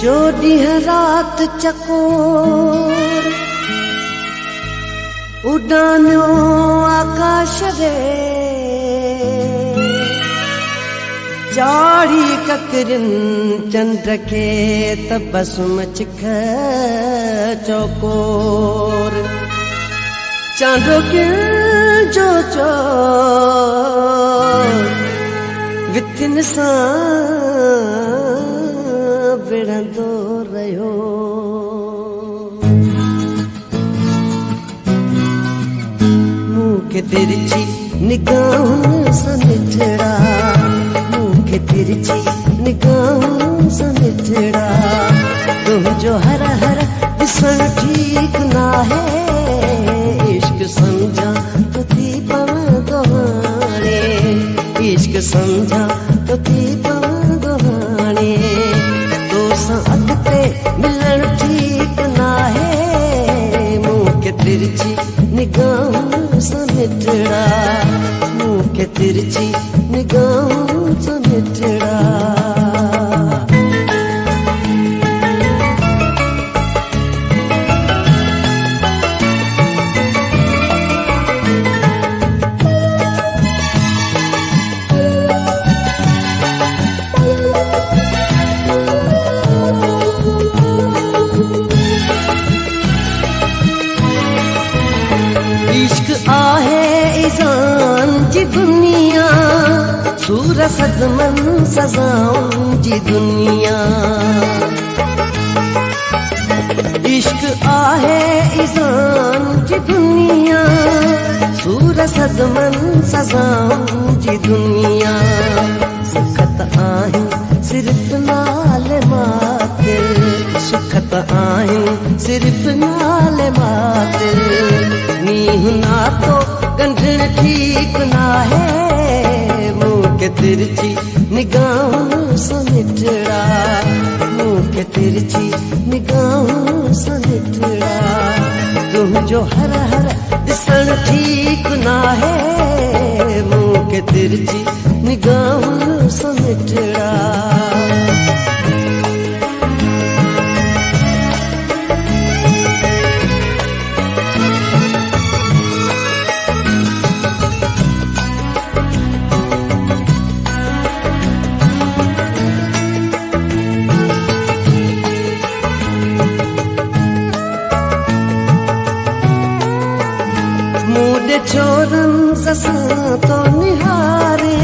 जो ॾींहं राति चकोर उॾामियो आकाश रे चाढ़ी ककरियुनि चंड खे तबसुम चिख चौकोर चांदोकियुनि जो चोर विथिन सां विढ़ंदो रहियो मूंखे तिरछी निगाहुनि सां निठड़ा मूंखे तिरछी निगाहुनि सां निठड़ा तुंहिंजो हर हर ॾिसण ठीक नाहे इश्क समझा तो थी पवंदो हाणे इश्क समझा तो थी पवंदो हाणे तोसां अॻिते मिलण ठीक नाहे मूंखे तिरछी निगाहुनि सां निठड़ा मूंखे तिरछी निगाहुनि सां निठड़ा इश्क आहे इज़ान जी दुनिया सूर सदमन सज़ाउन जी दुनिया इश्क आहे इज़ान जी दुनिया सूर सदमन सज़ाउन जी दुनिया सुखत आहिनि सिर्फ़ नाले माते सुखत आहिनि सिर्फ़ नाले माते नींहुं नातो गंढण ठीक नाहे मूंखे तिरछी निगाहुनि सां निठड़ा मूंखे तिरछी निगाहुनि सां निठड़ा तुंहिंजो हर हर ॾिसण ठीक नाहे मूंखे तिरछी निगाहुनि सां निठड़ा मूॾे छोरनि सां तो निहारे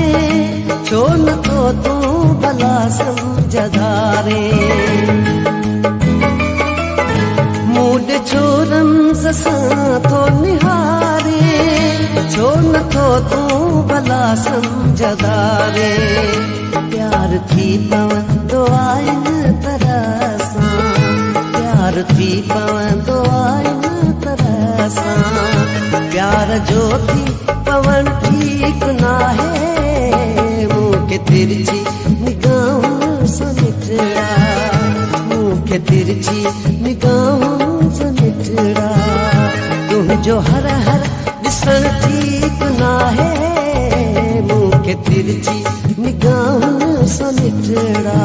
छो नथो तूं भला सम्झदारे मूॾे छोरनि सां तो निहारे छो नथो तूं भला सम्झदारे प्यार थी पवंदो आहे न तरह सां प्यार थी पवंदो आहे न तरह सां प्यार जो थी पवण ठीक नाहे मूंखे तिरछी निगाहुनि सां निठड़ा मूंखे तिरछी निगाहुनि सां निठड़ा तुंहिंजो हर हर ॾिसण ठीक नाहे मूंखे तिरछी निगाहुनि सां निठड़ा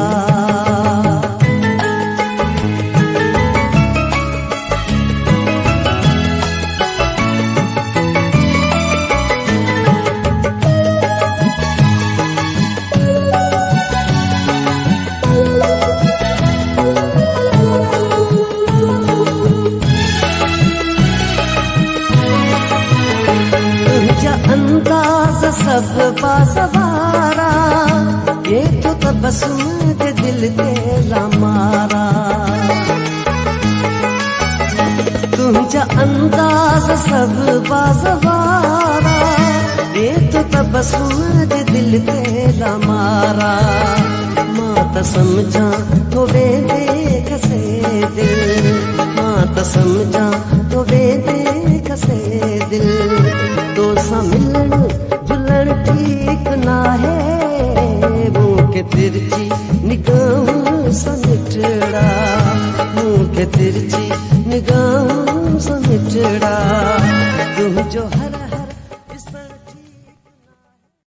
अंदाज सब बाज़वारा ये तो तबस्सुम के दिल के लामारा तुझा अंदाज सब बाज़वारा ये तो तबस्सुम के दिल के लामारा मां त समझा तो वेंदे कसे दिल मां त समझा तो वेंदे कसे दिल तोसां मिलण जुलण ठीक नाहे मूंखे तिरछी निगाहुनि सां निठड़ा मूंखे तिरछी निगाहुनि सां निठड़ा तुंहिंजो